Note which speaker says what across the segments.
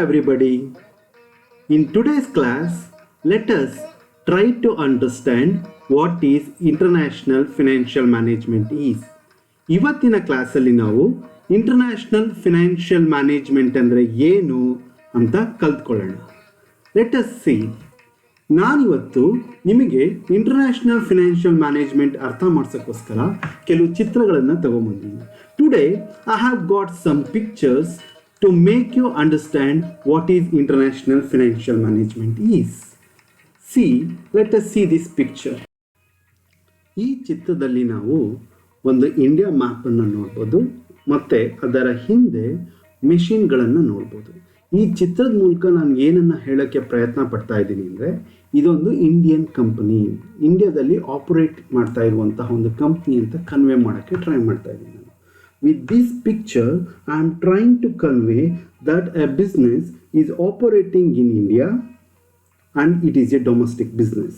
Speaker 1: everybody. In today's class, let us try to understand what is international financial management is. ಇವತ್ತಿನ ಕ್ಲಾಸಲ್ಲಿ ನಾವು international financial management ಅಂದರೆ ಏನು ಅಂತ ಕಲ್ತ್ಕೊಳ್ಳೋಣ. Let us C. ನಾನಿವತ್ತು ನಿಮಗೆ ಇಂಟರ್ನ್ಯಾಷನಲ್ ಫಿನಾನ್ಷಿಯಲ್ ಮ್ಯಾನೇಜ್ಮೆಂಟ್ ಅರ್ಥ ಮಾಡ್ಸೋಕ್ಕೋಸ್ಕರ ಕೆಲವು ಚಿತ್ರಗಳನ್ನು ತಗೊಂಬಂದಿದ್ದೀನಿ. Today I have got some pictures to make you understand what is international financial management is. See, let us see this picture. ಈ ಚಿತ್ರದಲ್ಲಿ ನಾವು ಒಂದು ಇಂಡಿಯಾ ಮ್ಯಾಪನ್ನು ನೋಡ್ಬೋದು ಮತ್ತು ಅದರ ಹಿಂದೆ ಮೆಷಿನ್ಗಳನ್ನು ನೋಡ್ಬೋದು. ಈ ಚಿತ್ರದ ಮೂಲಕ ನಾನು ಏನನ್ನು ಹೇಳೋಕ್ಕೆ ಪ್ರಯತ್ನ ಪಡ್ತಾ ಇದ್ದೀನಿ ಅಂದರೆ, ಇದೊಂದು ಇಂಡಿಯನ್ ಕಂಪನಿ, ಇಂಡಿಯಾದಲ್ಲಿ ಆಪರೇಟ್ ಮಾಡ್ತಾ ಇರುವಂತಹ ಒಂದು ಕಂಪ್ನಿ ಅಂತ ಕನ್ವೆ ಮಾಡೋಕ್ಕೆ ಟ್ರೈ ಮಾಡ್ತಾ ಇದ್ದೀನಿ. With this picture, I am trying to convey that a business is operating in India and it is a domestic business.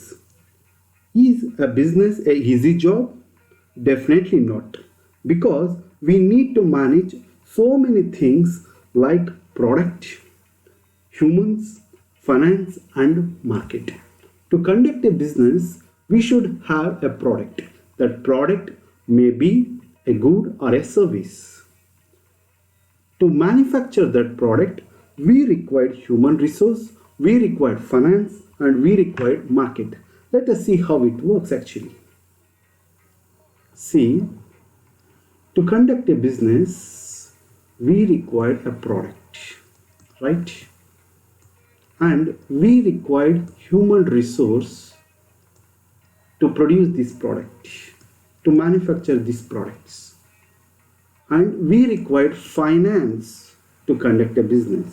Speaker 1: Is a business an easy job? Definitely not, because we need to manage so many things like product, humans, finance and market. To conduct a business, we should have a product. That product may be a good or a service. To manufacture that product, we require human resource, we require finance, and we require market. Let us see how it works actually. See, to conduct a business, we require a product, right? And we require human resource to produce this product, to manufacture these products, and we required finance to conduct a business.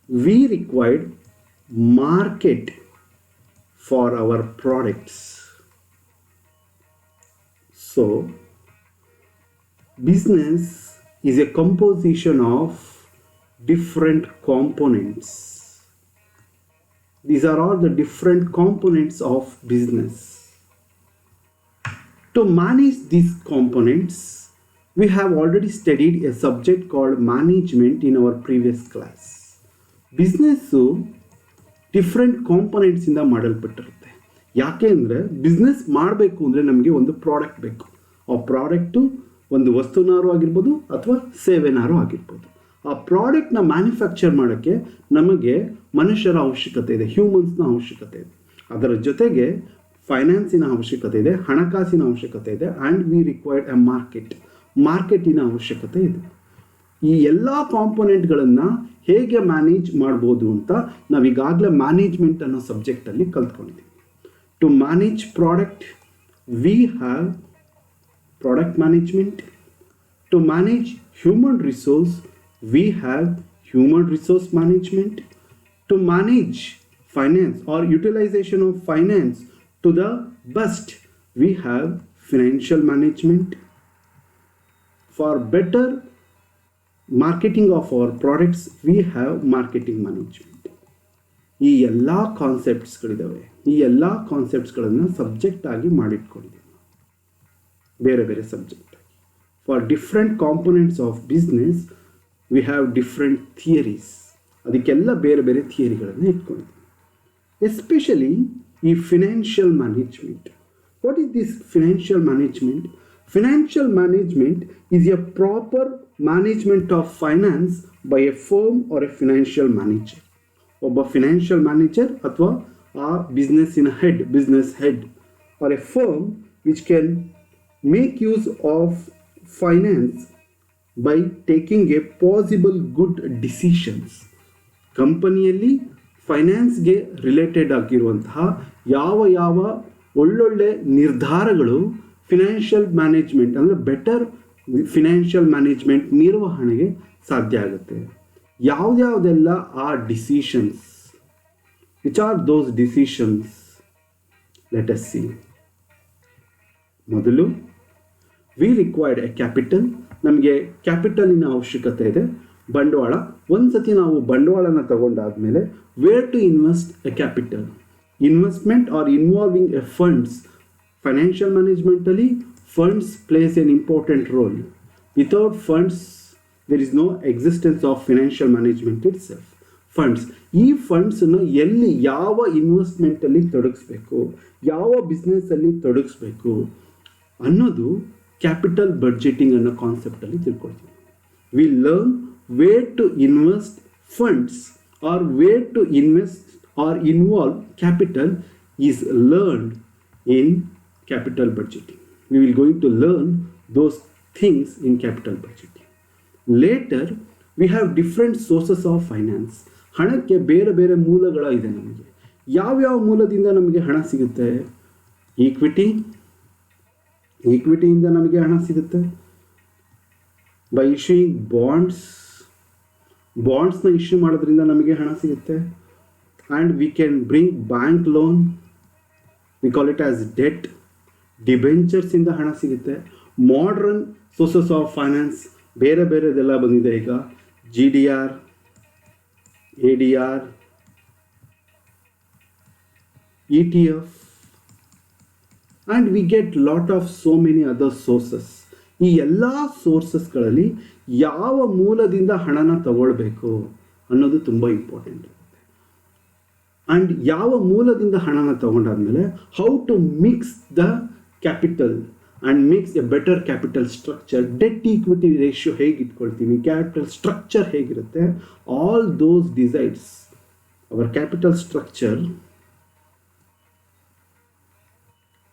Speaker 1: We required market for our products. So business is a composition of different components. These are all the different components of business. To manage these components, we have already studied a subject called management in our previous class. Business different components ಇಂದ ಮಾಡಲ್ಪಟ್ಟಿರುತ್ತೆ. ಯಾಕೆ ಅಂದರೆ business ಮಾಡಬೇಕು ಅಂದರೆ ನಮಗೆ ಒಂದು product ಬೇಕು. ಆ product ಒಂದು ವಸ್ತುನಾರು ಆಗಿರ್ಬೋದು ಅಥವಾ ಸೇವೆನಾರು ಆಗಿರ್ಬೋದು. ಆ ಪ್ರಾಡಕ್ಟ್ನ ಮ್ಯಾನುಫ್ಯಾಕ್ಚರ್ ಮಾಡೋಕ್ಕೆ ನಮಗೆ ಮನುಷ್ಯರ ಅವಶ್ಯಕತೆ ಇದೆ, ಹ್ಯೂಮನ್ಸ್ನ ಅವಶ್ಯಕತೆ ಇದೆ. ಅದರ ಜೊತೆಗೆ ಫೈನಾನ್ಸಿನ ಅವಶ್ಯಕತೆ ಇದೆ, ಹಣಕಾಸಿನ ಅವಶ್ಯಕತೆ ಇದೆ, ಆ್ಯಂಡ್ ವಿ ರಿಕ್ವೈರ್ಡ್ ಎ ಮಾರ್ಕೆಟಿನ ಅವಶ್ಯಕತೆ ಇದೆ. ಈ ಎಲ್ಲ ಕಾಂಪೊನೆಂಟ್ಗಳನ್ನು ಹೇಗೆ ಮ್ಯಾನೇಜ್ ಮಾಡ್ಬೋದು ಅಂತ ನಾವೀಗಾಗಲೇ ಮ್ಯಾನೇಜ್ಮೆಂಟ್ ಅನ್ನೋ ಸಬ್ಜೆಕ್ಟಲ್ಲಿ ಕಲ್ತ್ಕೊಂಡಿದ್ದೀವಿ. To manage product we have product management. To manage human resource we have human resource management. To manage finance or utilization of finance to the best, we have financial management. For better marketing of our products, we have marketing management. ಈ ಎಲ್ಲ ಕಾನ್ಸೆಪ್ಟ್ಸ್ಗಳಿದ್ದಾವೆ. ಈ ಎಲ್ಲ ಕಾನ್ಸೆಪ್ಟ್ಸ್ಗಳನ್ನು subject ಆಗಿ ಮಾಡಿಟ್ಕೊಂಡಿದ್ದೀವಿ ಬೇರೆ ಬೇರೆ subject. For different components of business we have different theories. ಅದಕ್ಕೆಲ್ಲ ಬೇರೆ ಬೇರೆ ಥಿಯರಿಗಳನ್ನು ಇಟ್ಕೊಂಡಿದ್ದೀವಿ. ಎಸ್ಪೆಷಲಿ ಈ financial management. What is this financial management? Financial management is a proper management of finance by a firm or a financial manager. ಒಬ್ಬ financial manager ಅಥವಾ ಆ business head or a firm which can make use of finance by taking a possible good decisions. ಕಂಪನಿಯಲ್ಲಿ ಫೈನಾನ್ಸ್ಗೆ related ಆಗಿರುವಂತಹ ಯಾವ ಒಳ್ಳೊಳ್ಳೆ ನಿರ್ಧಾರಗಳು financial management ಅಂದರೆ better financial management ನಿರ್ವಹಣೆಗೆ ಸಾಧ್ಯ ಆಗುತ್ತೆ. ಯಾವುದೆಲ್ಲ ಆ decisions, which are those decisions? Let us see. ಮೊದಲು ವಿ ರಿಕ್ವೈರ್ಡ್ ಎ ಕ್ಯಾಪಿಟಲ್. ನಮಗೆ ಕ್ಯಾಪಿಟಲಿನ ಅವಶ್ಯಕತೆ ಇದೆ, ಬಂಡವಾಳ. ಒಂದು ಸತಿ ನಾವು ಬಂಡವಾಳನ ತಗೊಂಡಾದ್ಮೇಲೆ where to invest a capital. Investment are involving a funds. Financial ಮ್ಯಾನೇಜ್ಮೆಂಟಲ್ಲಿ funds plays an important role. Without funds, there is no existence of financial management itself. Funds, ಈ ಫಂಡ್ಸನ್ನು ಎಲ್ಲಿ ಯಾವ ಇನ್ವೆಸ್ಟ್ಮೆಂಟಲ್ಲಿ ತೊಡಗಿಸ್ಬೇಕು, ಯಾವ ಬಿಸ್ನೆಸ್ಸಲ್ಲಿ ತೊಡಗಿಸ್ಬೇಕು ಅನ್ನೋದು ಕ್ಯಾಪಿಟಲ್ ಬಡ್ಜೆಟಿಂಗ್ ಅನ್ನೋ ಕಾನ್ಸೆಪ್ಟಲ್ಲಿ ತಿಳ್ಕೊಳ್ತೀವಿ. We learn where to invest funds or where to invest or involve capital is learned in capital budgeting. We will going to learn those things in capital budgeting. Later, we have different sources of finance. ಹಣಕ್ಕೆ ಬೇರೆ ಬೇರೆ ಮೂಲಗಳ ಇದೆ. ನಮಗೆ ಯಾವ್ಯಾವ ಮೂಲದಿಂದ ನಮಗೆ ಹಣ ಸಿಗುತ್ತೆ? ಈಕ್ವಿಟಿಯಿಂದ ನಮಗೆ ಹಣ ಸಿಗುತ್ತೆ. ಬೈ ಇಶ್ಯೂಯಿಂಗ್ ಬಾಂಡ್ಸ್ನ ಇಶ್ಯೂ ಮಾಡೋದ್ರಿಂದ ನಮಗೆ ಹಣ ಸಿಗುತ್ತೆ. And we can bring bank loan, we call it as debt. Debentures ಇಂದ ಹಣ ಸಿಗುತ್ತೆ. ಮಾಡರ್ನ್ ಸೋರ್ಸಸ್ ಆಫ್ ಫೈನಾನ್ಸ್ ಬೇರೆ ಬೇರೆದೆಲ್ಲ ಬಂದಿದೆ ಈಗ. GDR, ADR, ETF, and we get lot of so many other sources. ಈ ಎಲ್ಲ ಸೋರ್ಸಸ್ಗಳಲ್ಲಿ ಯಾವ ಮೂಲದಿಂದ ಹಣನ ತಗೊಳ್ಬೇಕು ಅನ್ನೋದು ತುಂಬ ಇಂಪಾರ್ಟೆಂಟ್. ಆ್ಯಂಡ್ ಯಾವ ಮೂಲದಿಂದ ಹಣನ ತಗೊಂಡಾದ್ಮೇಲೆ how to mix the capital and mix a better capital structure, debt equity ratio ಹೇಗೆ ಇಟ್ಕೊಳ್ತೀವಿ, ಕ್ಯಾಪಿಟಲ್ ಸ್ಟ್ರಕ್ಚರ್ ಹೇಗಿರುತ್ತೆ, all those decides our capital structure.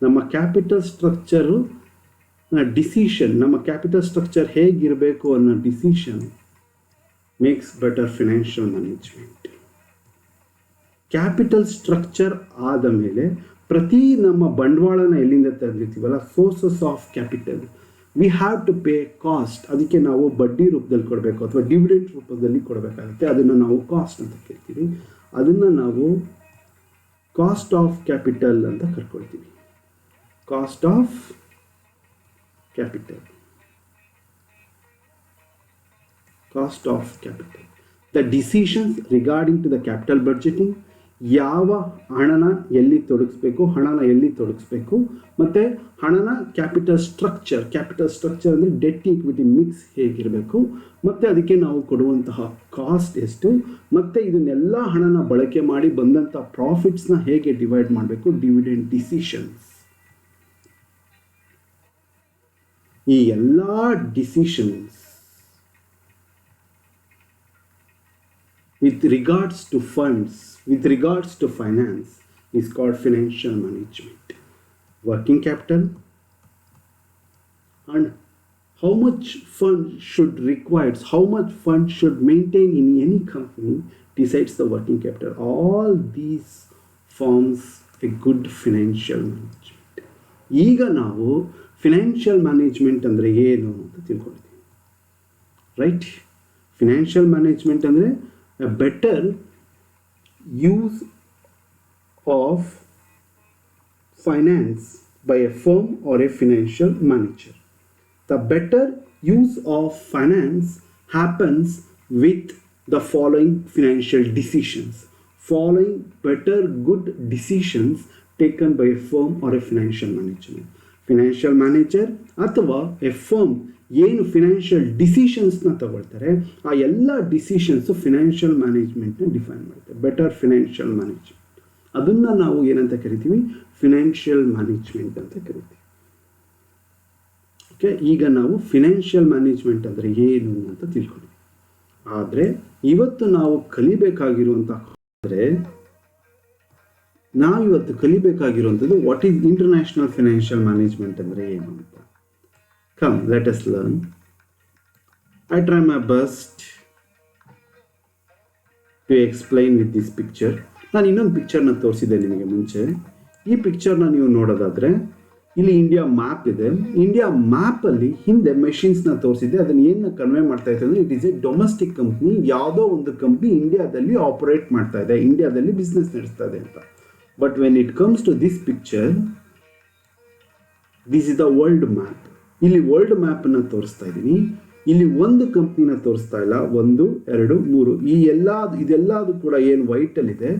Speaker 1: ನಮ್ಮ ಕ್ಯಾಪಿಟಲ್ ಸ್ಟ್ರಕ್ಚರು ಡಿಸಿಷನ್, ನಮ್ಮ ಕ್ಯಾಪಿಟಲ್ ಸ್ಟ್ರಕ್ಚರ್ ಹೇಗಿರಬೇಕು ಅನ್ನೋ decision makes better financial management. Capital structure ಆದ ಮೇಲೆ ಪ್ರತಿ ನಮ್ಮ ಬಂಡವಾಳನ ಎಲ್ಲಿಂದ ತಂದಿರ್ತೀವಲ್ಲ, sources of capital, we have to pay cost. ಅದಕ್ಕೆ ನಾವು ಬಡ್ಡಿ ರೂಪದಲ್ಲಿ ಕೊಡಬೇಕು ಅಥವಾ ಡಿವಿಡೆಂಟ್ ರೂಪದಲ್ಲಿ ಕೊಡಬೇಕಾಗುತ್ತೆ. ಅದನ್ನು ನಾವು ಕಾಸ್ಟ್ ಅಂತ ಕೇಳ್ತೀವಿ. ಅದನ್ನು ನಾವು ಕಾಸ್ಟ್ ಆಫ್ ಕ್ಯಾಪಿಟಲ್ ಅಂತ ಕರ್ಕೊಳ್ತೀವಿ. Cost of capital, cost of capital. The decisions regarding to the capital budgeting, ಯಾವ ಹಣನ ಎಲ್ಲಿ ತೊಡಗಿಸ್ಬೇಕು ಮತ್ತು ಹಣನ ಕ್ಯಾಪಿಟಲ್ ಸ್ಟ್ರಕ್ಚರ್ ಅಂದರೆ ಡೆಟ್ ಈಕ್ವಿಟಿ ಮಿಕ್ಸ್ ಹೇಗಿರಬೇಕು, ಮತ್ತು ಅದಕ್ಕೆ ನಾವು ಕೊಡುವಂತಹ ಕಾಸ್ಟ್ ಎಷ್ಟು, ಮತ್ತು ಇದನ್ನೆಲ್ಲ ಹಣನ ಬಳಕೆ ಮಾಡಿ ಬಂದಂಥ ಪ್ರಾಫಿಟ್ಸ್ನ ಹೇಗೆ ಡಿವೈಡ್ ಮಾಡಬೇಕು, ಡಿವಿಡೆಂಡ್ ಡಿಸಿಷನ್ಸ್. ಈ ಎಲ್ಲ decisions with regards to funds, with regards to finance, is called financial management. Working capital and how much fund how much fund should maintain in any company decides the working capital. All these forms a good financial management. ಈಗ ನಾವು financial management ಅಂದರೆ ಏನು ಅಂತ ತಿಳ್ಕೊಳ್ತೀವಿ, right? Financial management ಅಂದರೆ a better use of finance by a firm or a financial manager. The better use of finance happens with the following financial decisions. Following better good decisions taken by a firm or a financial manager ಅಥವಾ a firm ಏನು financial ಡಿಸಿಷನ್ಸ್ನ ತಗೊಳ್ತಾರೆ, ಆ ಎಲ್ಲ decisions financial ಮ್ಯಾನೇಜ್ಮೆಂಟ್ನ define ಮಾಡುತ್ತೆ. Better financial management, ಅದನ್ನು ನಾವು ಏನಂತ ಕರಿತೀವಿ? ಫಿನಾನ್ಷಿಯಲ್ ಮ್ಯಾನೇಜ್ಮೆಂಟ್ ಅಂತ ಕರಿತೀವಿ. ಓಕೆ, ಈಗ ನಾವು ಫಿನಾನ್ಷಿಯಲ್ ಮ್ಯಾನೇಜ್ಮೆಂಟ್ ಅಂದರೆ ಏನು ಅಂತ ತಿಳ್ಕೊಳ್ಳಿ. ಆದರೆ ಇವತ್ತು ನಾವು ಕಲಿಬೇಕಾಗಿರುವಂಥದ್ದು what is international financial management ಅಂದರೆ ಏನು ಅಂತ. Come, let us learn. I try my best to explain with this picture. ನಾನು ಇನ್ನೊಂದು ಪಿಕ್ಚರ್ನ ತೋರಿಸಿದ್ದೆ ನಿಮಗೆ ಮುಂಚೆ. ಈ ಪಿಕ್ಚರ್ನ ನೀವು ನೋಡೋದಾದರೆ ಇಲ್ಲಿ ಇಂಡಿಯಾ ಮ್ಯಾಪ್ ಇದೆ. ಇಂಡಿಯಾ ಮ್ಯಾಪಲ್ಲಿ ಹಿಂದೆ ಮೆಷಿನ್ಸ್ನ ತೋರಿಸಿದ್ದೆ. ಅದನ್ನು ಏನು ಕನ್ವೆ ಮಾಡ್ತಾ ಇದೆ ಅಂದರೆ, it is A domestic company. ಯಾವುದೋ ಒಂದು ಕಂಪ್ನಿ ಇಂಡಿಯಾದಲ್ಲಿ ಆಪರೇಟ್ ಮಾಡ್ತಾ ಇದೆ, ಇಂಡಿಯಾದಲ್ಲಿ ಬಿಸ್ನೆಸ್ ನಡೆಸ್ತಾ ಇದೆ ಅಂತ. But when it comes to this picture, this is the world map. ಇಲ್ಲಿ ವರ್ಲ್ಡ್ ಮ್ಯಾಪನ್ನು ತೋರಿಸ್ತಾ ಇದ್ದೀನಿ. ಇಲ್ಲಿ ಒಂದು ಕಂಪ್ನಿನ ತೋರಿಸ್ತಾ ಇಲ್ಲ, 1, 2, 3 ಇದೆಲ್ಲದು ಕೂಡ ಏನು ವೈಟಲ್ಲಿದೆ,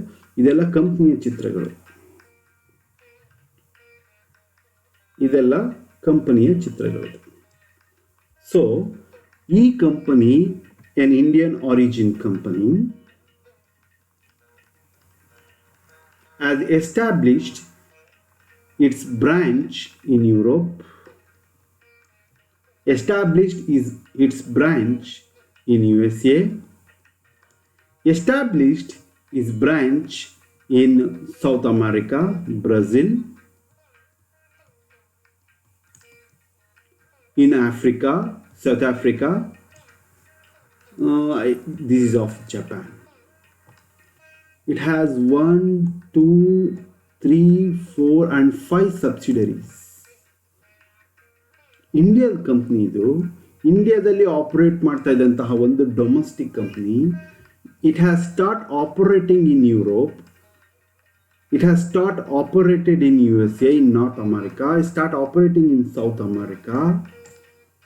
Speaker 1: ಇದೆಲ್ಲ ಕಂಪ್ನಿಯ ಚಿತ್ರಗಳು. ಇದೆಲ್ಲ ಕಂಪನಿಯ ಚಿತ್ರಗಳು. So E company, an Indian origin company, has established its branch in Europe, established its branch in USA, established its branch in South America, Brazil, in Africa, South Africa. This is of Japan. It has 1, 2, 3, 4 and 5 subsidiaries. Indian company ಇದು ಇಂಡಿಯಾದಲ್ಲಿ operate ಮಾಡ್ತಾ ಇದ್ದಂತಹ ಒಂದು domestic company. It has start operating in Europe, it has start operated in USA, in North America, start operating in South America,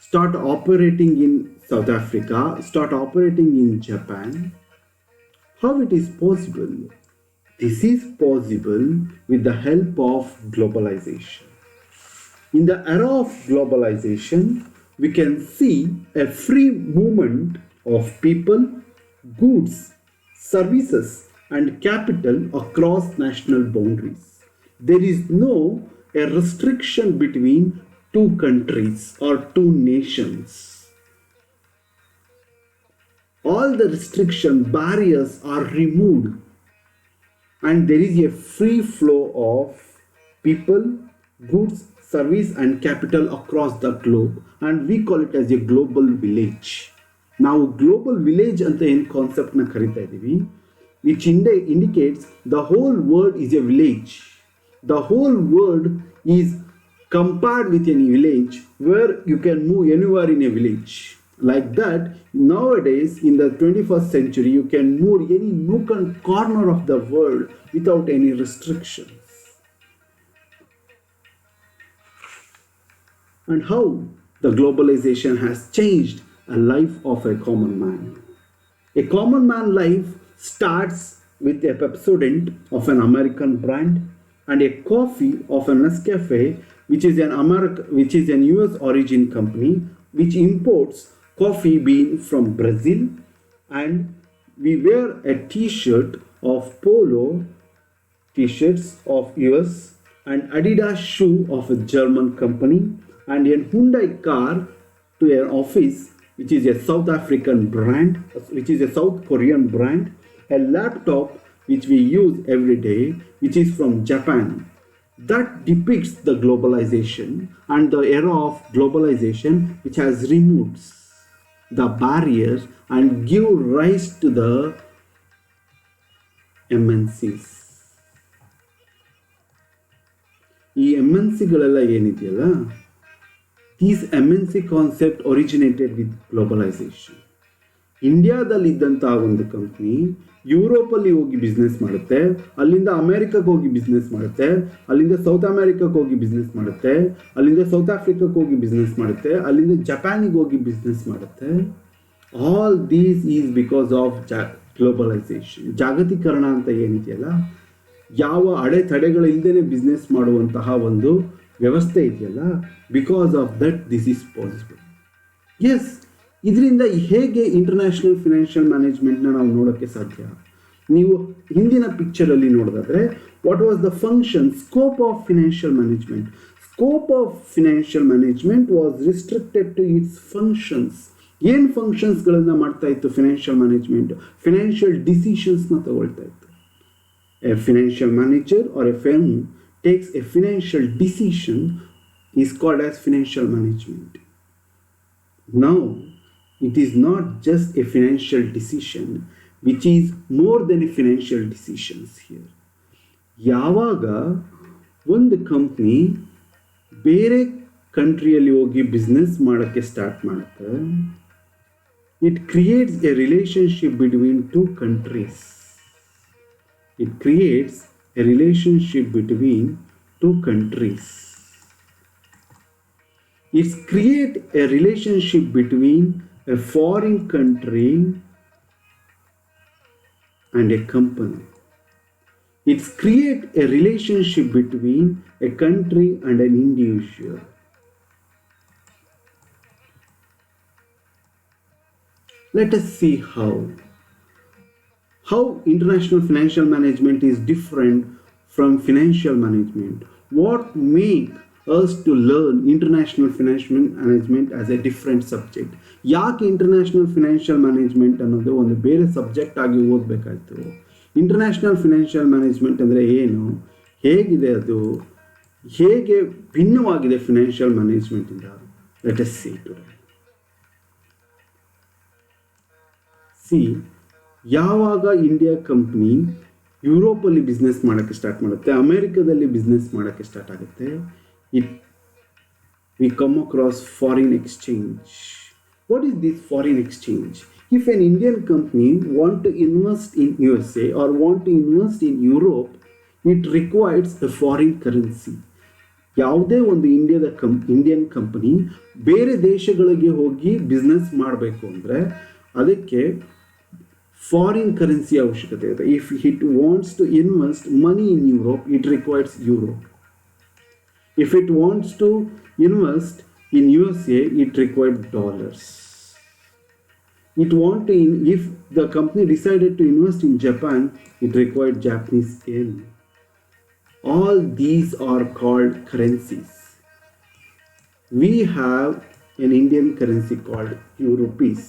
Speaker 1: start operating in South Africa, start operating in Japan. How it is possible? This is possible with the help of globalization. In the era of globalization, we can see a free movement of people, goods, services, and capital across national boundaries. There is no a restriction between two countries or two nations. All the restriction barriers are removed, and there is a free flow of people, goods, service and capital across the globe, and we call it as a global village. ನಾವು global village ಅಂತ ಏನು ಕಾನ್ಸೆಪ್ಟ್ನ ಕರಿತಾ ಇದ್ದೀವಿ, which indicates the whole world is a village. The whole world is compared with any village where you can move anywhere in a village. Like that, nowadays in the 21st century, you can move any nook and corner of the world without any restrictions. And how the globalization has changed a life of a common man. A common man life starts with a Pepsodent of an American brand and a coffee of a Nescafe, which is an US origin company which imports coffee bean from Brazil, and we wear a t-shirt of Polo t-shirts of US and Adidas shoe of a German company, and a Hyundai car to an office which is a South African brand, which is a South Korean brand, a laptop which we use every day, which is from Japan. That depicts the globalization and the era of globalization, which has removed the barriers and give rise to the MNCs. ಈ MNCಗಳೆಲ್ಲ ಏನಿದೆಯಲ್ಲ, these MNC concept originated with globalization. ಇಂಡಿಯಾದಲ್ಲಿದ್ದಂತಹ ಒಂದು company ಯುರೋಪಲ್ಲಿ ಹೋಗಿ business ಮಾಡುತ್ತೆ, ಅಲ್ಲಿಂದ ಅಮೆರಿಕಕ್ಕೆ ಹೋಗಿ business ಮಾಡುತ್ತೆ, ಅಲ್ಲಿಂದ ಸೌತ್ ಅಮೆರಿಕಕ್ಕೆ ಹೋಗಿ ಬಿಸ್ನೆಸ್ ಮಾಡುತ್ತೆ, ಅಲ್ಲಿಂದ ಸೌತ್ ಆಫ್ರಿಕಕ್ಕೆ ಹೋಗಿ ಬಿಸ್ನೆಸ್ ಮಾಡುತ್ತೆ, ಅಲ್ಲಿಂದ ಜಪಾನಿಗೆ ಹೋಗಿ ಬಿಸ್ನೆಸ್ ಮಾಡುತ್ತೆ. All these is because of globalisation. ಜಾಗತೀಕರಣ ಅಂತ ಏನಿದೆಯಲ್ಲ, ಯಾವ ಅಡೆತಡೆಗಳಿಲ್ಲದೇ ಬಿಸ್ನೆಸ್ ಮಾಡುವಂತಹ ಒಂದು ವ್ಯವಸ್ಥೆ ಇದೆಯಲ್ಲ, because of that this is possible. Yes, ಇದರಿಂದ ಹೇಗೆ ಇಂಟರ್ನ್ಯಾಷನಲ್ ಫಿನಾನ್ಷಿಯಲ್ ಮ್ಯಾನೇಜ್ಮೆಂಟ್ನ ನಾವು ನೋಡೋಕ್ಕೆ ಸಾಧ್ಯ? ನೀವು ಹಿಂದಿನ ಪಿಕ್ಚರಲ್ಲಿ ನೋಡೋದಾದರೆ, what was the function, scope of financial management? Scope of financial management was restricted to its functions. ಏನು ಫಂಕ್ಷನ್ಸ್ಗಳನ್ನು ಮಾಡ್ತಾ ಇತ್ತು ಫಿನಾನ್ಷಿಯಲ್ ಮ್ಯಾನೇಜ್ಮೆಂಟ್? ಫಿನಾನ್ಷಿಯಲ್ ಡಿಸಿಷನ್ಸ್ನ ತಗೊಳ್ತಾ ಇತ್ತು. A financial manager or a firm takes a financial decision is called as financial management. Now, it is not just a financial decision, which is more than a financial decisions here. ಯಾವಾಗ ಒಂದು company ಬೇರೆ ಕಂಟ್ರಿಯಲ್ಲಿ ಹೋಗಿ business ಮಾಡೋಕ್ಕೆ start ಮಾಡುತ್ತೆ, it creates A relationship between two countries. It creates a relationship between two countries. It creates a relationship between a foreign country and a company. It creates a relationship between a country and an individual. Let us see how international financial management is different from financial management. What make us to learn international financial management as a different subject? ಯಾಕೆ international financial management ಅನ್ನೋದು ಒಂದು ಬೇರೆ subject ಆಗಿ ಓದಬೇಕಾಯ್ತು? International financial management ಅಂದರೆ ಏನು, ಹೇಗಿದೆ ಅದು, ಹೇಗೆ ಭಿನ್ನವಾಗಿದೆ ಫಿನಾನ್ಷಿಯಲ್ ಮ್ಯಾನೇಜ್ಮೆಂಟಿಂದ? Let us see today. See, ಯಾವಾಗ ಇಂಡಿಯಾ ಕಂಪ್ನಿ ಯುರೋಪಲ್ಲಿ ಬಿಸ್ನೆಸ್ ಮಾಡೋಕ್ಕೆ ಸ್ಟಾರ್ಟ್ ಮಾಡುತ್ತೆ, ಅಮೇರಿಕಾದಲ್ಲಿ ಬಿಸ್ನೆಸ್ ಮಾಡೋಕ್ಕೆ ಸ್ಟಾರ್ಟ್ ಆಗುತ್ತೆ, we come across foreign exchange. What is this foreign exchange? If an Indian company want to invest in USA or want to invest in Europe, it requires a foreign currency. ಯಾವುದೇ ಒಂದು Indian company ಬೇರೆ ದೇಶಗಳಿಗೆ ಹೋಗಿ business ಮಾಡಬೇಕು ಅಂದರೆ ಅದಕ್ಕೆ foreign currency ಅವಶ್ಯಕತೆ ಇದೆ. If it wants to invest money in Europe, it requires euro. If it wants to invest in USA, it required dollars. If the company decided to invest in Japan, it required Japanese yen. All these are called currencies. We have an Indian currency called rupees.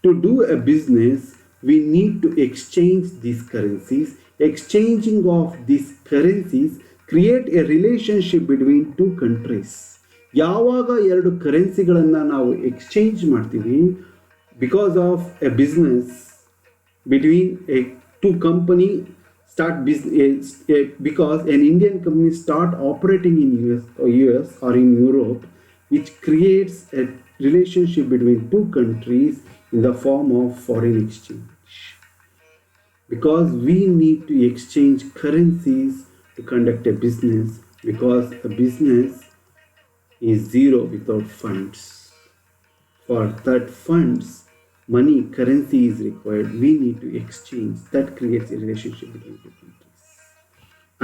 Speaker 1: To do a business, we need to exchange these currencies. Exchanging of these currencies create A relationship between two countries. ಯಾವಾಗ ಎರಡು ಕರೆನ್ಸಿಗಳನ್ನು ನಾವು exchange ಮಾಡ್ತೀವಿ, because of A business between A two company start because an Indian company start operating in US or in Europe, which creates a relationship between two countries in the form of foreign exchange. Because we need to exchange currencies to conduct a business, because a business is zero without funds. For that funds, money, currency is required. We need to exchange. That creates a relationship between two countries.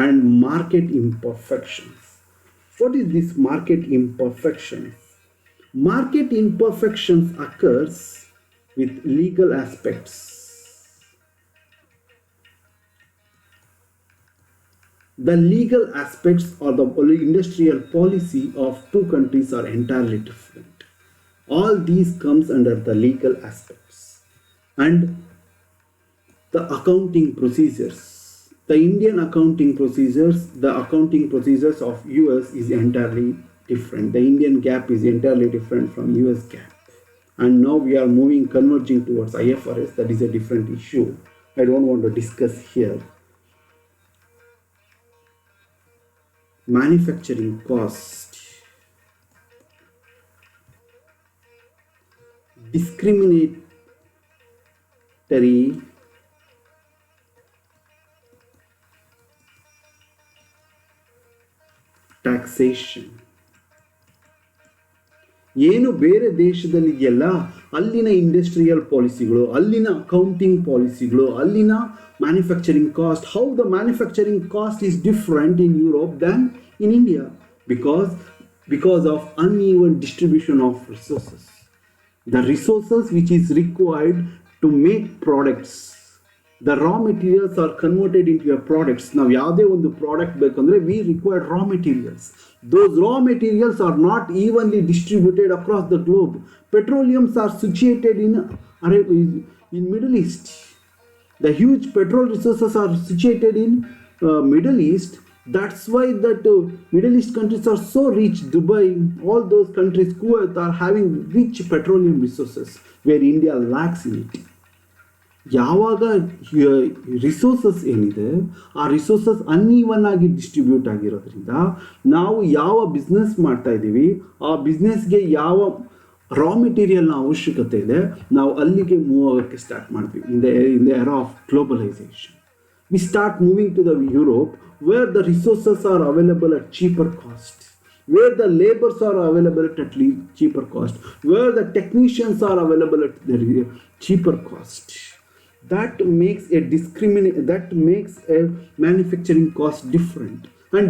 Speaker 1: And market imperfections. What is this market imperfections? Market imperfections occurs with legal aspects. The legal aspects or the industrial policy of two countries are entirely different. All these comes under the legal aspects. And the accounting procedures. The Indian accounting procedures of US is entirely different. The Indian GAAP is entirely different from US GAAP. And now we are converging towards IFRS. That is a different issue. I don't want to discuss here. Manufacturing cost, discriminatory taxation. ಏನು ಬೇರೆ ದೇಶದಲ್ಲಿ ಇದೆಯಲ್ಲ, ಅಲ್ಲಿನ industrial ಪಾಲಿಸಿಗಳು, ಅಲ್ಲಿನ accounting ಪಾಲಿಸಿಗಳು, ಅಲ್ಲಿನ manufacturing cost, how the manufacturing cost is different in Europe than in India, because of uneven distribution of resources. The resources which is required to make products, the raw materials are converted into your products. Now ಯಾವುದೇ ಒಂದು product ಬೇಕಂದ್ರೆ we require raw materials. Those raw materials are not evenly distributed across the globe. Petroleums are situated in Middle East. The huge petrol resources are situated in Middle East. That's why that Middle East countries are so rich. Dubai, all those countries, Kuwait are having rich petroleum resources where India lacks in it. ಯಾವಾಗ resources ಏನಿದೆ ಆ resources uneven ಆಗಿ distribute ಆಗಿರೋದ್ರಿಂದ ನಾವು ಯಾವ business ಮಾಡ್ತಾ ಇದ್ದೀವಿ ಆ ಬಿಸ್ನೆಸ್ಗೆ ಯಾವ ರಾ ಮೆಟೀರಿಯಲ್ನ ಅವಶ್ಯಕತೆ ಇದೆ ನಾವು ಅಲ್ಲಿಗೆ ಮೂವ್ ಆಗೋಕ್ಕೆ ಸ್ಟಾರ್ಟ್ ಮಾಡ್ತೀವಿ. In the era of globalization, we start moving to the Europe where the resources are available at cheaper cost, where the labors are available at cheaper cost, where the technicians are available at the cheaper cost. That makes a manufacturing cost different. And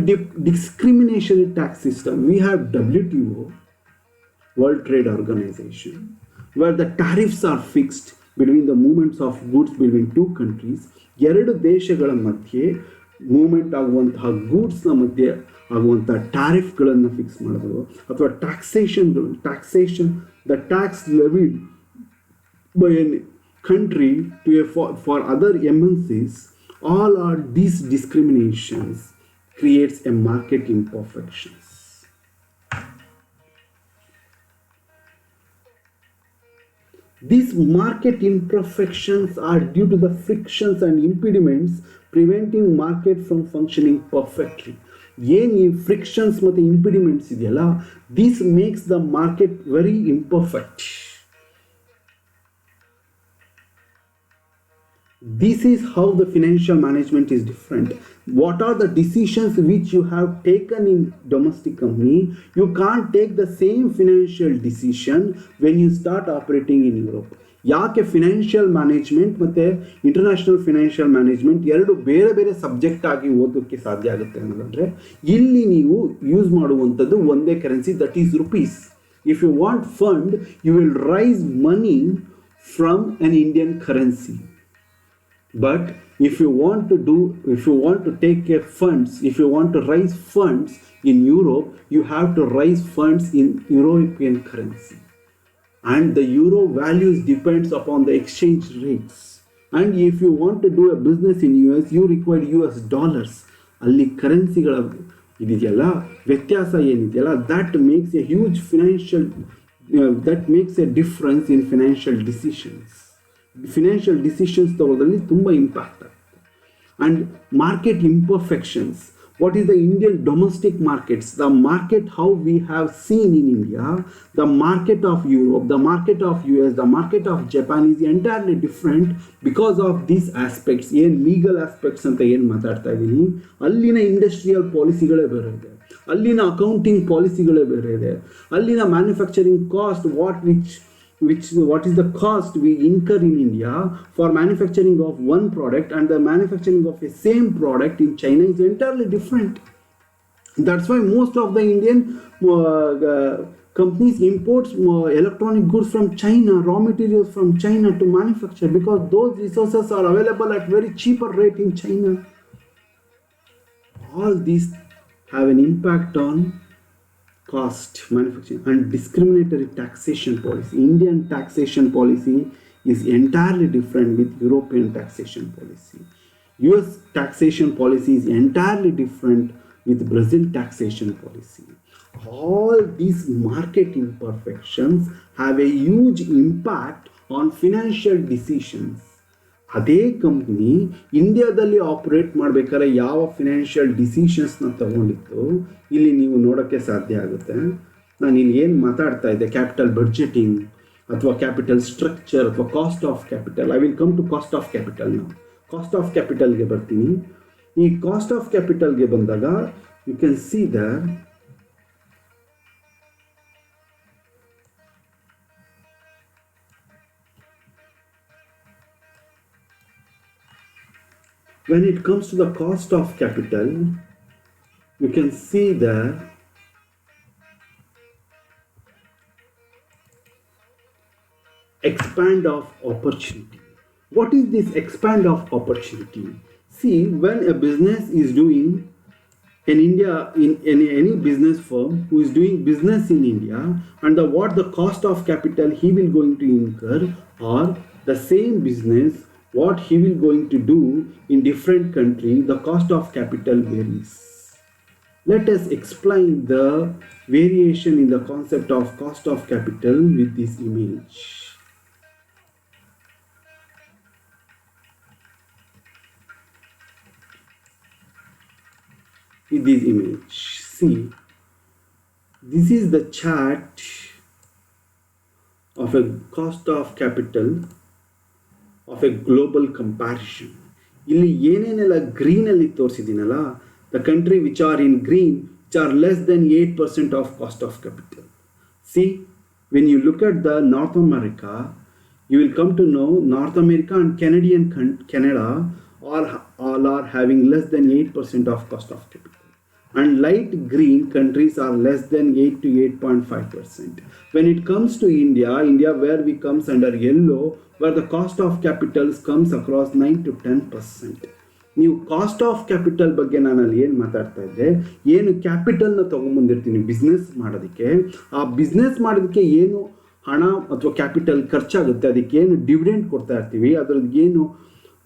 Speaker 1: discriminatory tax system. We have WTO, World Trade Organization, where the tariffs are fixed between the movements of goods between two countries. ಎರಡು ದೇಶಗಳ ಮಧ್ಯೆ movement ಆಗುವಂತಹ ಗೂಡ್ಸ್ನ ಮಧ್ಯೆ ಆಗುವಂತಹ ಟ್ಯಾರಿಫ್ಗಳನ್ನು fix ಮಾಡೋದು, ಅಥವಾ taxation the tax levied by a country to for other MNCs, all are these discriminations creates a market imperfections. These market imperfections are due to the frictions and impediments preventing market from functioning perfectly. ಏನು ಈ frictions ಮತ್ತು ಇಂಪಿಡಿಮೆಂಟ್ಸ್ ಇದೆಯಲ್ಲ, this makes the market very imperfect. This is how the financial management is different. What are the decisions which you have taken in domestic company? You can't take the same financial decision when you start operating in Europe. ಯಾಕೆ financial management ಮತ್ತು international financial management ಎರಡು ಬೇರೆ ಬೇರೆ subject ಆಗಿ ಓದೋಕ್ಕೆ ಸಾಧ್ಯ ಆಗುತ್ತೆ ಅನ್ನೋದಂದರೆ, ಇಲ್ಲಿ ನೀವು ಯೂಸ್ ಮಾಡುವಂಥದ್ದು ಒಂದೇ currency, that is rupees. If you want fund, you will raise money from an Indian currency. But if you want to take funds, if you want to raise funds in Europe, you have to raise funds in European currency. And the euro values depends upon the exchange rates. And if you want to do a business in US, you require US dollars. ಅಲ್ಲಿ ಕರೆನ್ಸಿಗಳ ಇದೆಯಲ್ಲ, ವ್ಯತ್ಯಾಸ ಏನಿದೆಯಲ್ಲ, that makes a huge that makes a difference in financial decisions. Financial decisions ತಗೊಳ್ಳೋದ್ರಲ್ಲಿ ತುಂಬ impact ಆಗುತ್ತೆ. And market imperfections. What is the Indian domestic markets? The market how we have seen in India, the market of Europe, the market of US, the market of Japan is entirely different because of these aspects. ಏನು legal aspects ಅಂತ ಏನು ಮಾತಾಡ್ತಾ ಇದ್ದೀನಿ, ಅಲ್ಲಿನ industrial ಪಾಲಿಸಿಗಳೇ ಬೇರೆ ಇದೆ, ಅಲ್ಲಿನ accounting ಪಾಲಿಸಿಗಳೇ ಬೇರೆ ಇದೆ, ಅಲ್ಲಿನ manufacturing cost, what is the cost we incur in India for manufacturing of one product, and the manufacturing of a same product in China is entirely different. That's why most of the Indian companies imports electronic goods from China, raw materials from China to manufacture, because those resources are available at very cheaper rate in China. All these have an impact on cost, manufacturing, and discriminatory taxation policy. Indian taxation policy is entirely different with European taxation policy. US taxation policy is entirely different with Brazil taxation policy. All these market imperfections have a huge impact on financial decisions. ಅದೇ company ಇಂಡಿಯಾದಲ್ಲಿ operate ಮಾಡಬೇಕಾದ್ರೆ ಯಾವ financial ಡಿಸಿಷನ್ಸ್ನ ತಗೊಂಡಿತ್ತು ಇಲ್ಲಿ ನೀವು ನೋಡೋಕ್ಕೆ ಸಾಧ್ಯ ಆಗುತ್ತೆ. ನಾನು ಇಲ್ಲಿ ಏನು ಮಾತಾಡ್ತಾ ಇದ್ದೆ, ಕ್ಯಾಪಿಟಲ್ ಬಡ್ಜೆಟಿಂಗ್ ಅಥವಾ ಕ್ಯಾಪಿಟಲ್ ಸ್ಟ್ರಕ್ಚರ್ ಅಥವಾ cost of capital. I will come to cost of capital. ನಾವು ಕಾಸ್ಟ್ ಆಫ್ ಕ್ಯಾಪಿಟಲ್ಗೆ ಬರ್ತೀನಿ. ಈ ಕಾಸ್ಟ್ ಆಫ್ ಕ್ಯಾಪಿಟಲ್ಗೆ ಬಂದಾಗ you can see that when it comes to the cost of capital, you can see the expand of opportunity. What is this expand of opportunity? See, when a business is doing in India, in any business firm who is doing business in India, and what the cost of capital he will going to incur, or the same business what he will going to do in different country, the cost of capital varies. Let us explain the variation in the concept of cost of capital with this image. With this image, see, this is the chart of a cost of capital of a global comparison. ಇಲ್ಲಿ ಏನೇನೆಲ್ಲ ಗ್ರೀನಲ್ಲಿ ತೋರಿಸಿದ್ದೀನಲ್ಲ, the country which are in green, which are less than 8% of cost of capital. See, when you look at the North America, you will come to know North America and Canada all are having less than 8% of cost of capital. and light green countries are less than 8 to 8.5%. When it comes to India where we comes under yellow, where the cost of capitals comes across 9 to 10%. ನೀವು cost of capital ಬಗ್ಗೆ ನಾನು ಅಲ್ಲಿ ಏನು ಮಾತಾಡ್ತಾ ಇದ್ದೆ, ಏನು ಕ್ಯಾಪಿಟಲ್ನ ತೊಗೊಂಬಂದಿರ್ತೀನಿ business ಮಾಡೋದಕ್ಕೆ, ಆ ಬಿಸ್ನೆಸ್ ಮಾಡೋದಕ್ಕೆ ಏನು ಹಣ ಅಥವಾ ಕ್ಯಾಪಿಟಲ್ ಖರ್ಚಾಗುತ್ತೆ, ಅದಕ್ಕೆ ಏನು ಡಿವಿಡೆಂಡ್ ಕೊಡ್ತಾ ಇರ್ತೀವಿ, ಅದರದ್ದು ಏನು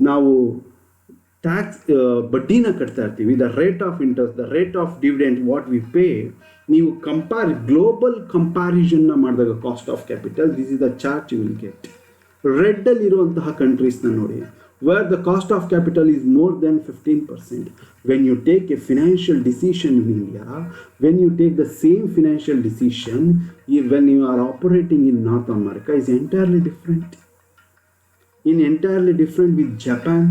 Speaker 1: ನಾವು ಟ್ಯಾಕ್ಸ್ ಬಡ್ಡಿನ ಕಟ್ತಾ ಇರ್ತೀವಿ, the rate of interest, the rate of dividend what we pay, ನೀವು ಗ್ಲೋಬಲ್ ಕಂಪ್ಯಾರಿಸನ್ನ ಮಾಡಿದಾಗ cost of capital, this is the chart you will get. ರೆಡ್ಡಲ್ಲಿರುವಂತಹ ಕಂಟ್ರೀಸ್ನ ನೋಡಿ, where the cost of capital is more than 15%. When you take a financial decision in India, when you take the same financial decision, when you are operating in North America, is entirely different. Entirely different with Japan.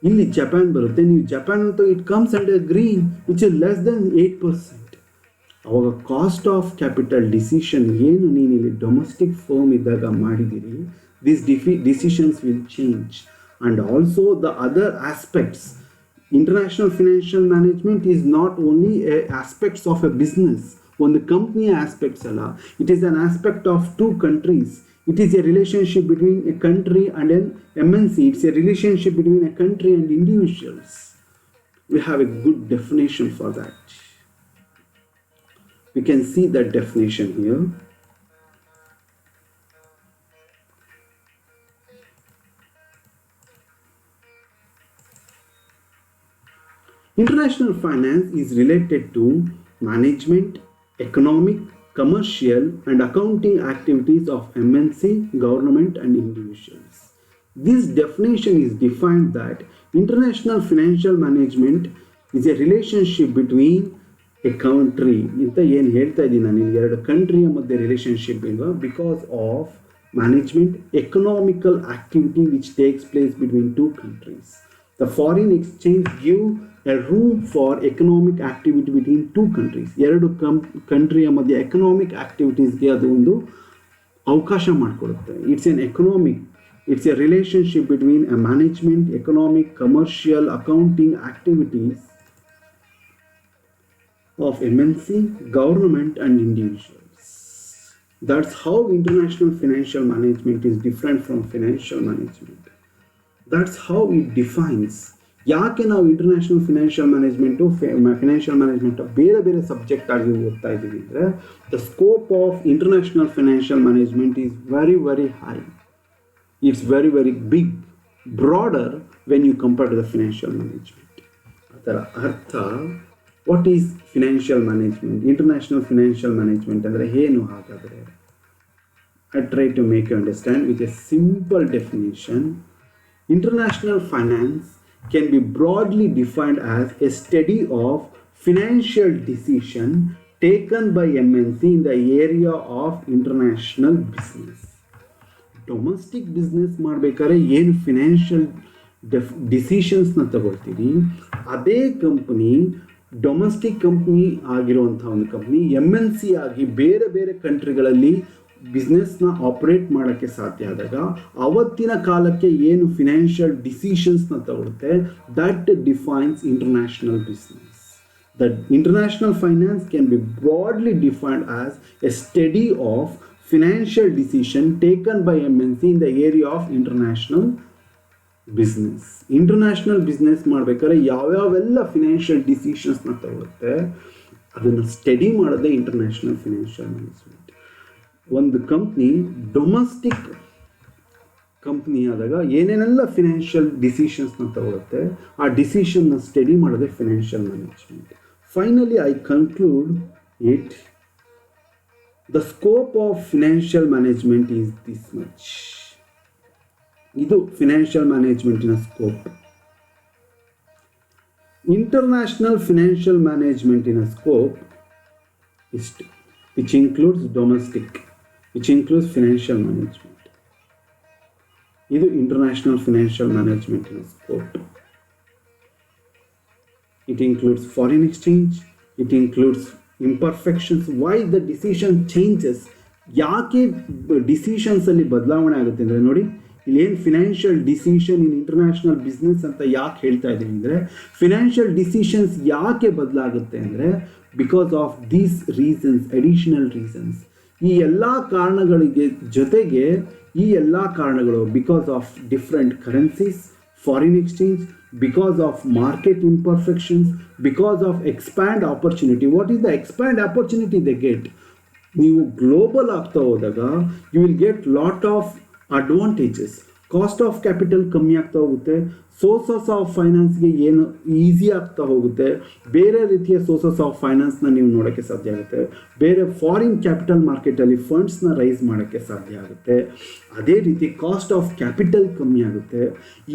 Speaker 1: ಇಲ್ಲಿ Japan ಬರುತ್ತೆ, ನೀವು Japan ಅಂತ it comes under green which is less than 8%. ಅವಾಗ cost of capital decision ಏನು ನೀನು ಇಲ್ಲಿ domestic firm ಇದ್ದಾಗ ಮಾಡಿದ್ದೀರಿ, these decisions will change. And also the other aspects, international financial management is not only aspects of a business, one company aspects alla, it is an aspect of two countries. It is a relationship between a country and an MNC. It's a relationship between a country and individuals. We have a good definition for that. We can see that definition here. International finance is related to management, economic, commercial and accounting activities of MNC, government and individuals. This definition is defined that international financial management is a relationship between a country. ಇಂತ ಏನು ಹೇಳ್ತಾ ಇದ್ದೀನಿ ನಾನು, ಎರಡು ಕಂಟ್ರಿಯ ಮಧ್ಯೆ relationship ಇಲ್ವಾ, because of management, economical activity which takes place between two countries. The foreign exchange give a room for economic activity between two countries. ಎರಡು ಕಂಟ್ರಿಯ ಮಧ್ಯೆ ಎಕನಾಮಿಕ್ ಆಕ್ಟಿವಿಟೀಸ್ಗೆ ಅದು ಒಂದು ಅವಕಾಶ ಮಾಡಿಕೊಡುತ್ತೆ. It's A relationship between A management, economic, commercial, accounting activities of MNC, government and individuals. That's how international financial management is different from financial management. That's how it defines. ಯಾಕೆ ನಾವು international financial ಮ್ಯಾನೇಜ್ಮೆಂಟು financial management ಬೇರೆ ಬೇರೆ subject ಆಗಿ ಓದ್ತಾ ಇದ್ದೀವಿ ಅಂದರೆ, the scope of international financial management is very very high. It's very very big, broader when you compare to the financial management. ಅದರ ಅರ್ಥ, what is financial management, international financial management ಅಂದರೆ ಏನು? ಹಾಗಾದರೆ I try to make you understand with a simple definition. International finance can be broadly defined as a study of financial decision taken by MNC in the area of international business. Domestic business ಮಾಡಬೇಕಾದ್ರೆ ಏನು financial ಡಿಸಿಷನ್ಸ್ನ ತಗೊಳ್ತೀವಿ, ಅದೇ company domestic company ಆಗಿರುವಂಥ ಒಂದು company MNC ಆಗಿ ಬೇರೆ ಬೇರೆ ಕಂಟ್ರಿಗಳಲ್ಲಿ ಬಿಸ್ನೆಸ್ನ operate ಮಾಡೋಕ್ಕೆ ಸಾಧ್ಯ ಆದಾಗ ಅವತ್ತಿನ ಕಾಲಕ್ಕೆ ಏನು ಫಿನಾನ್ಷಿಯಲ್ ಡಿಸಿಷನ್ಸ್ನ ತಗೊಳುತ್ತೆ, that defines international business. That international finance can be broadly defined as A study of financial decision taken by MNC in the area of international business. International business ಮಾಡಬೇಕಾದ್ರೆ ಯಾವ್ಯಾವೆಲ್ಲ ಫಿನಾನ್ಷಿಯಲ್ ಡಿಸಿಷನ್ಸ್ನ ತಗೊಳುತ್ತೆ ಅದನ್ನು ಸ್ಟಡಿ ಮಾಡೋದೇ international financial management. ಒಂದು company domestic company ಆದಾಗ ಏನೇನೆಲ್ಲ financial ಡಿಸಿಷನ್ಸ್ನ ತಗೊಳುತ್ತೆ, ಆ ಡಿಸಿಷನ್ನ study ಮಾಡೋದೇ financial management. Finally I conclude it, the scope of financial management is this much. ಇದು ಫಿನಾನ್ಷಿಯಲ್ ಮ್ಯಾನೇಜ್ಮೆಂಟಿನ ಸ್ಕೋಪ್. ಇಂಟರ್ನ್ಯಾಷನಲ್ ಫಿನಾನ್ಷಿಯಲ್ ಮ್ಯಾನೇಜ್ಮೆಂಟಿನ ಸ್ಕೋಪ್ ಇಷ್ಟು, which includes domestic, which includes financial management. ಇದು ಇಂಟರ್ನ್ಯಾಷನಲ್ ಫಿನಾನ್ಷಿಯಲ್ ಮ್ಯಾನೇಜ್ಮೆಂಟಿನ scope. It includes foreign exchange, it includes imperfections, why the decision changes. ಯಾಕೆ ಡಿಸಿಷನ್ಸಲ್ಲಿ ಬದಲಾವಣೆ ಆಗುತ್ತೆ ಅಂದರೆ ನೋಡಿ, ಇಲ್ಲೇನು ಫಿನಾನ್ಷಿಯಲ್ ಡಿಸಿಷನ್ ಇನ್ ಇಂಟರ್ನ್ಯಾಷನಲ್ ಬಿಸ್ನೆಸ್ ಅಂತ ಯಾಕೆ ಹೇಳ್ತಾ ಇದ್ದೀವಿ ಅಂದರೆ, ಫಿನಾನ್ಷಿಯಲ್ ಡಿಸಿಷನ್ಸ್ ಯಾಕೆ ಬದಲಾಗುತ್ತೆ ಅಂದರೆ because of these reasons, additional reasons. ಈ ಎಲ್ಲ ಕಾರಣಗಳಿಗೆ ಜೊತೆಗೆ ಈ ಎಲ್ಲ ಕಾರಣಗಳು because of different currencies, foreign exchange, because of market imperfections, because of expand opportunity. What is the expand opportunity they get? ನೀವು ಗ್ಲೋಬಲ್ ಆಗ್ತಾ ಹೋದಾಗ you will get lot of advantages. Cost of capital ಕಮ್ಮಿ ಆಗ್ತಾ ಹೋಗುತ್ತೆ, sources of ಫೈನಾನ್ಸ್ಗೆ ಏನು easy ಆಗ್ತಾ ಹೋಗುತ್ತೆ, ಬೇರೆ ರೀತಿಯ ಸೋರ್ಸಸ್ ಆಫ್ ಫೈನಾನ್ಸ್ನ ನೀವು ನೋಡೋಕ್ಕೆ ಸಾಧ್ಯ ಆಗುತ್ತೆ, ಬೇರೆ ಫಾರಿನ್ ಕ್ಯಾಪಿಟಲ್ ಮಾರ್ಕೆಟಲ್ಲಿ ಫಂಡ್ಸ್ನ ರೈಸ್ ಮಾಡೋಕ್ಕೆ ಸಾಧ್ಯ ಆಗುತ್ತೆ. ಅದೇ ರೀತಿ ಕಾಸ್ಟ್ ಆಫ್ ಕ್ಯಾಪಿಟಲ್ ಕಮ್ಮಿ ಆಗುತ್ತೆ,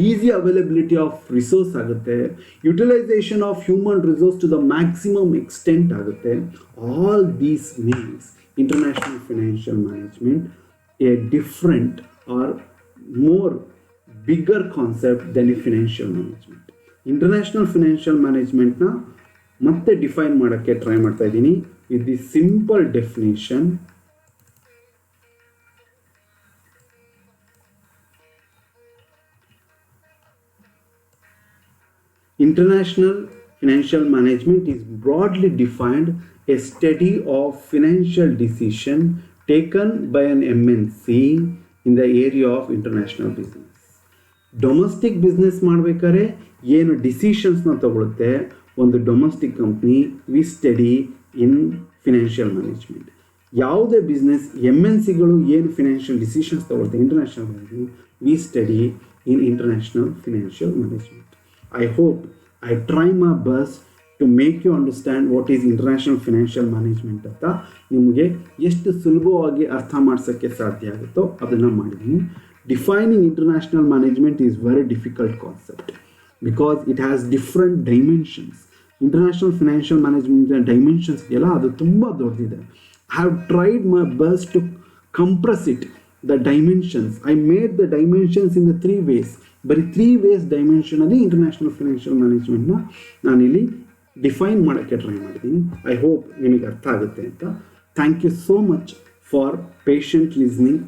Speaker 1: ಈಸಿ ಅವೈಲಬಿಲಿಟಿ ಆಫ್ ರಿಸೋರ್ಸ್ ಆಗುತ್ತೆ, utilisation of human resource to the maximum extent ಆಗುತ್ತೆ. All these means international financial management a different or more bigger concept than a financial management. International financial management na ಮತ್ತೆ define ಮಾಡೋಕ್ಕೆ try ಮಾಡ್ತಾ ಇದ್ದೀನಿ with the simple definition. International financial management is broadly defined a study of financial decision taken by an MNC in the area of international business. Domestic business ಮಾಡಬೇಕಾದ್ರೆ ಏನು ಡಿಸಿಷನ್ಸ್ನ ತಗೊಳುತ್ತೆ ಒಂದು domestic company, we study in financial management. ಯಾವುದೇ business MNCಗಳು ಏನು financial decisions ತಗೊಳುತ್ತೆ international management, we study in international financial management. I hope I try my best to make you understand what is international financial management ಅಂತ ನಿಮಗೆ ಎಷ್ಟು ಸುಲಭವಾಗಿ ಅರ್ಥ ಮಾಡಿಸೋಕ್ಕೆ ಸಾಧ್ಯ ಆಗುತ್ತೋ ಅದನ್ನು ಮಾಡಿದ್ದೀನಿ. Defining international management is very difficult concept because it has different dimensions. International financial management dimensions ಎಲ್ಲ ಅದು ತುಂಬ ದೊಡ್ಡದಿದೆ. I have tried my best to compress it, the dimensions. I made the dimensions in the 3 ways. ಬರೀ 3 ways dimensionally international financial ಮ್ಯಾನೇಜ್ಮೆಂಟ್ನ ನಾನಿಲ್ಲಿ define ಮಾಡೋಕ್ಕೆ try ಮಾಡಿದ್ದೀನಿ. I hope ನಿಮಗೆ ಅರ್ಥ ಆಗುತ್ತೆ ಅಂತ. Thank you so much for patient listening.